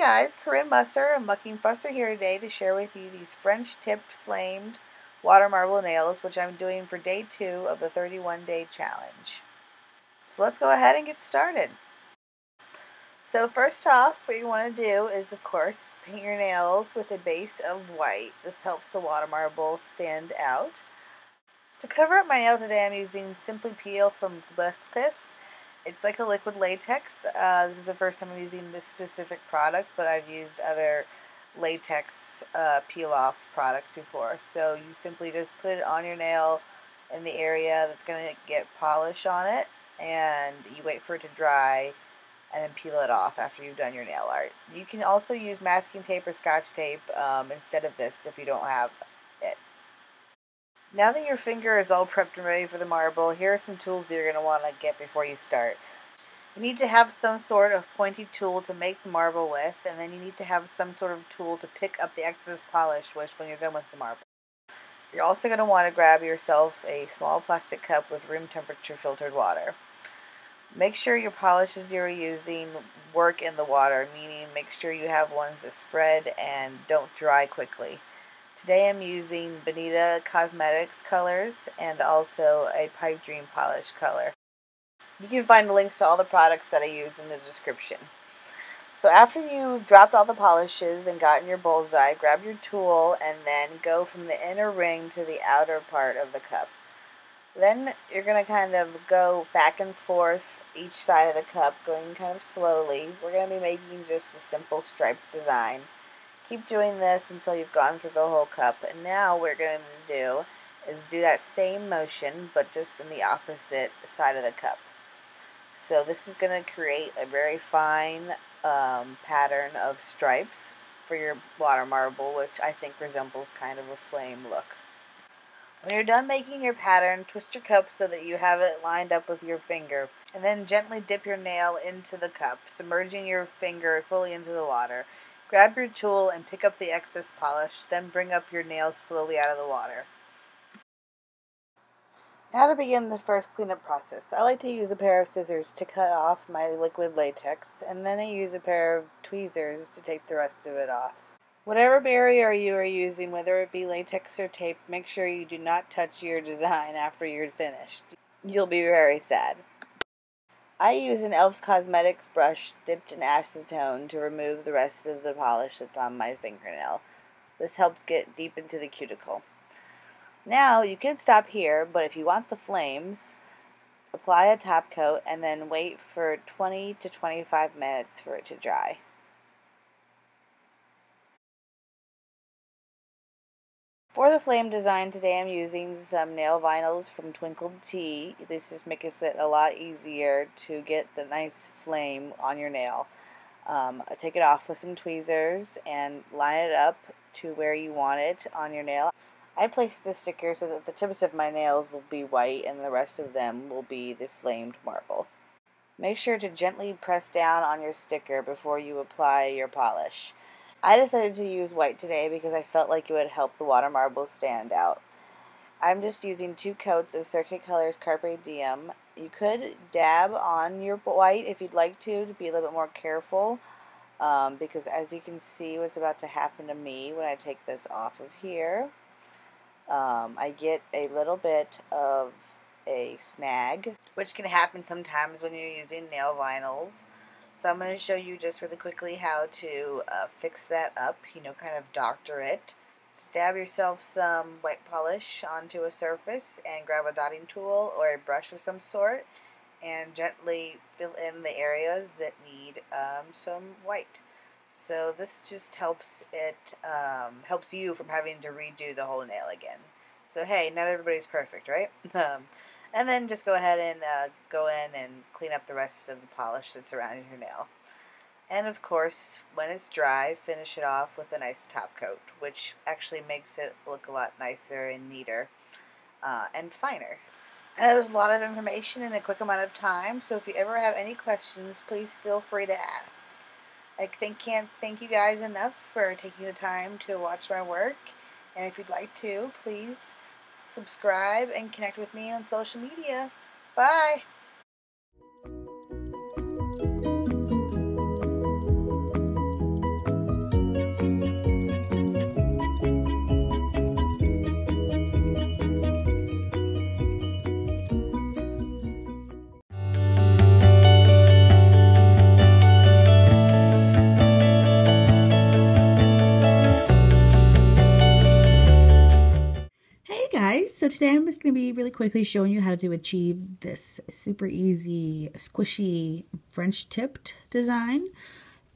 guys, Corinne Musser and Mucking Fusser here today to share with you these French tipped flamed water marble nails, which I'm doing for day 2 of the 31-day challenge. So let's go ahead and get started. So first off, what you want to do is, of course, paint your nails with a base of white. This helps the water marble stand out. To cover up my nail today, I'm using Simply Peel from Manicurist. It's like a liquid latex. This is the first time I'm using this specific product, but I've used other latex peel-off products before. So you simply just put it on your nail in the area that's going to get polish on it, and you wait for it to dry, and then peel it off after you've done your nail art. You can also use masking tape or scotch tape instead of this if you don't have it. Now that your finger is all prepped and ready for the marble, here are some tools that you're going to want to get before you start. You need to have some sort of pointy tool to make the marble with, and then you need to have some sort of tool to pick up the excess polish when you're done with the marble. You're also going to want to grab yourself a small plastic cup with room temperature filtered water. Make sure your polishes you're using work in the water, meaning make sure you have ones that spread and don't dry quickly. Today I'm using Bonita Cosmetics colors and also a pipe dream polish color. You can find links to all the products that I use in the description. So after you've dropped all the polishes and gotten your bullseye, grab your tool and then go from the inner ring to the outer part of the cup. Then you're going to kind of go back and forth each side of the cup, going kind of slowly. We're going to be making just a simple striped design. Keep doing this until you've gone through the whole cup. And now what we're going to do is do that same motion, but just in the opposite side of the cup. So this is going to create a very fine pattern of stripes for your water marble, which I think resembles kind of a flame look. When you're done making your pattern, twist your cup so that you have it lined up with your finger, and then gently dip your nail into the cup, submerging your finger fully into the water. Grab your tool and pick up the excess polish, then bring up your nail slowly out of the water. Now to begin the first cleanup process, I like to use a pair of scissors to cut off my liquid latex, and then I use a pair of tweezers to take the rest of it off. Whatever barrier you are using, whether it be latex or tape, make sure you do not touch your design after you're finished. You'll be very sad. I use an e.l.f. Cosmetics brush dipped in acetone to remove the rest of the polish that's on my fingernail. This helps get deep into the cuticle. Now, you can stop here, but if you want the flames, apply a top coat and then wait for 20 to 25 minutes for it to dry. For the flame design today, I'm using some nail vinyls from Twinkled Tea. This just makes it a lot easier to get the nice flame on your nail. Take it off with some tweezers and line it up to where you want it on your nail. I placed the sticker so that the tips of my nails will be white and the rest of them will be the flamed marble. Make sure to gently press down on your sticker before you apply your polish. I decided to use white today because I felt like it would help the water marble stand out. I'm just using 2 coats of Circuit Colors Carpe Diem. You could dab on your white if you'd like to be a little bit more careful, because as you can see what's about to happen to me when I take this off of here, I get a little bit of a snag, which can happen sometimes when you're using nail vinyls. So I'm going to show you just really quickly how to fix that up, kind of doctor it. Stab yourself some white polish onto a surface and grab a dotting tool or a brush of some sort and gently fill in the areas that need some white. So this just helps you from having to redo the whole nail again. So hey, not everybody's perfect, right? And then just go ahead and go in and clean up the rest of the polish that's surrounding your nail. And of course, when it's dry, finish it off with a nice top coat, which actually makes it look a lot nicer and neater and finer. And there's a lot of information in a quick amount of time, so if you ever have any questions, please feel free to ask. I can't thank you guys enough for taking the time to watch my work, and if you'd like to, please subscribe and connect with me on social media. Bye! guys, so today I'm just going to be really quickly showing you how to achieve this super easy squishy French tipped design.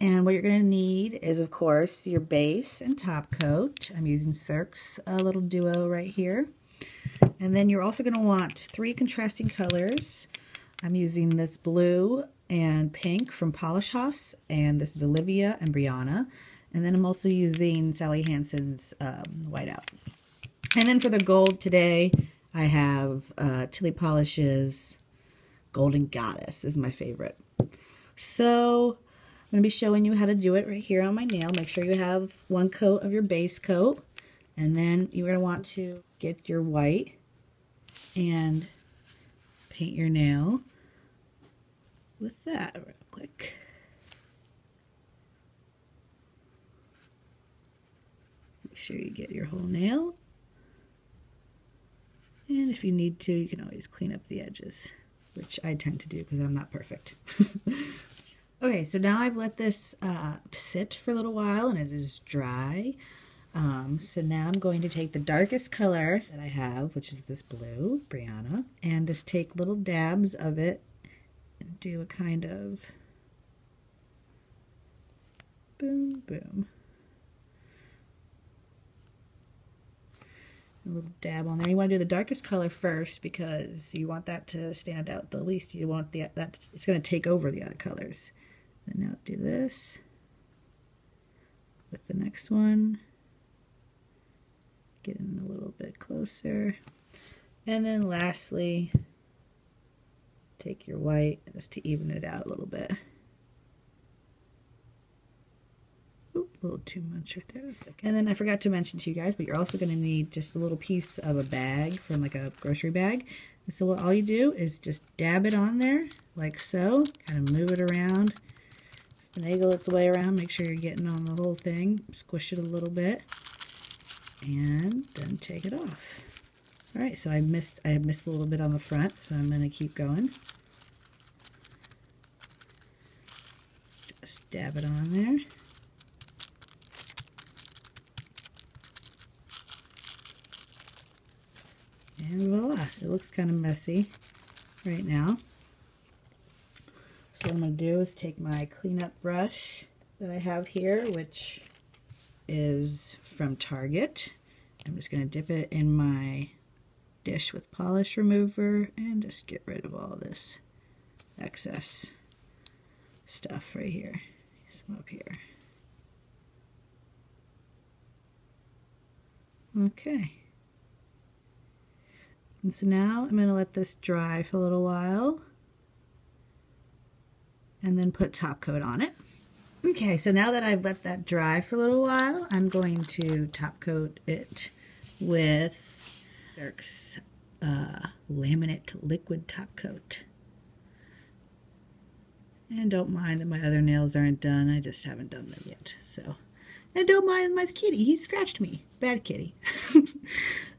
And what you're going to need is, of course, your base and top coat. I'm using Cirque's little duo right here. And then you're also going to want 3 contrasting colors. I'm using this blue and pink from Polish House, and this is Olivia and Brianna. And then I'm also using Sally Hansen's Whiteout. And then for the gold today, I have Tilly Polish's Golden Goddess is my favorite. So I'm going to be showing you how to do it right here on my nail. Make sure you have 1 coat of your base coat. And then you're going to want to get your white and paint your nail with that real quick. Make sure you get your whole nail. And if you need to, you can always clean up the edges, which I tend to do because I'm not perfect. Okay, so now I've let this sit for a little while and it is dry. So now I'm going to take the darkest color that I have, which is this blue, Brianna, and just take little dabs of it and do a kind of boom, boom. A little dab on there. You want to do the darkest color first because you want that to stand out the least. You want that it's going to take over the other colors. And now do this with the next one. Get in a little bit closer. And then lastly, take your white just to even it out a little bit. Oop, a little too much right there. Okay. And then I forgot to mention to you guys, but you're also going to need just a little piece of a bag from like a grocery bag. And so all you do is just dab it on there like so, kind of move it around, finagle its way around, make sure you're getting on the whole thing, squish it a little bit, and then take it off. All right, so I missed a little bit on the front, so I'm going to keep going. Just dab it on there. And voila, it looks kind of messy right now. So what I'm going to do is take my cleanup brush that I have here, which is from Target. I'm just going to dip it in my dish with polish remover and just get rid of all this excess stuff right here. Some up here. Okay. And so now I'm going to let this dry for a little while and then put top coat on it. Okay, so now that I've let that dry for a little while, I'm going to top coat it with Cirque's laminate liquid top coat. And don't mind that my other nails aren't done, I just haven't done them yet. So, and don't mind my kitty, he scratched me. Bad kitty.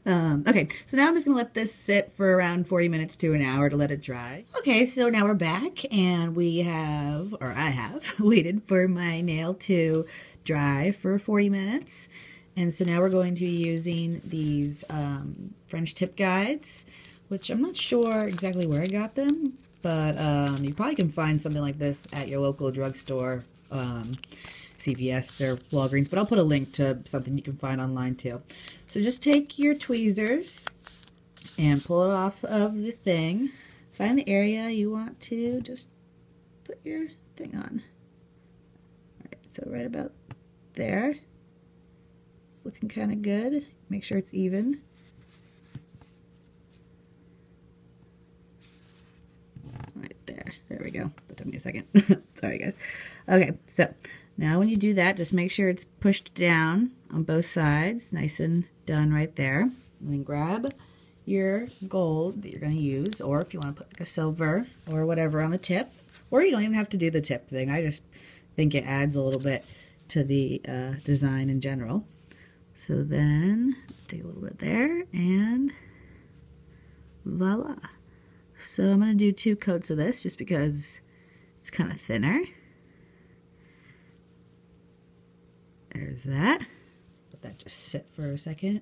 Okay, so now I'm just going to let this sit for around 40 minutes to an hour to let it dry. Okay, so now we're back and I have waited for my nail to dry for 40 minutes. And so now we're going to be using these French tip guides, which I'm not sure exactly where I got them, but you probably can find something like this at your local drugstore, CVS or Walgreens, but I'll put a link to something you can find online too. So just take your tweezers and pull it off of the thing. Find the area you want to just put your thing on. Alright, so right about there. It's looking kind of good. Make sure it's even. Right there. There we go. That took me a second. Sorry, guys. Okay, so now when you do that, just make sure it's pushed down on both sides, nice and done right there. And then grab your gold that you're going to use, or if you want to put like a silver or whatever on the tip, or you don't even have to do the tip thing. I just think it adds a little bit to the design in general. So then, let's take a little bit there, and voila. So I'm going to do 2 coats of this just because it's kind of thinner. There's that. Let that just sit for a second.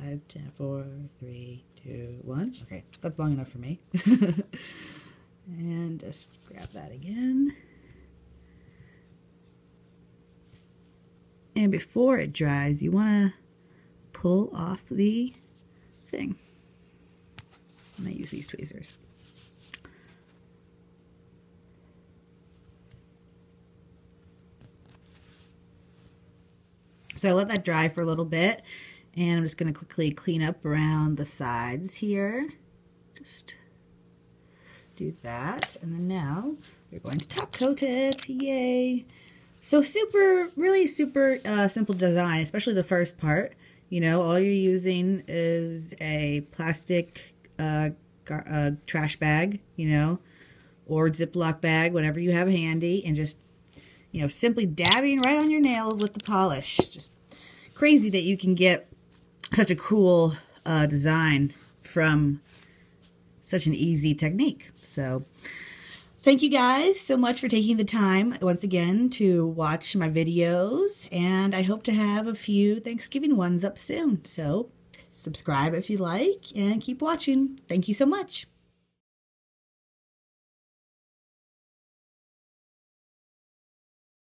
5, 5, 10, 4, 3, 2, 1. Okay, that's long enough for me. And just grab that again. And before it dries, you want to pull off the thing. I'm going to use these tweezers. So I let that dry for a little bit, and I'm just going to quickly clean up around the sides here. Just do that, and then now we're going to top coat it. Yay! So really super simple design, especially the first part. You know, all you're using is a plastic trash bag, you know, or Ziploc bag, whatever you have handy, and just, you know, simply dabbing right on your nail with the polish. Just crazy that you can get such a cool design from such an easy technique. So thank you guys so much for taking the time once again to watch my videos, and I hope to have a few Thanksgiving ones up soon. So subscribe if you like and keep watching. Thank you so much.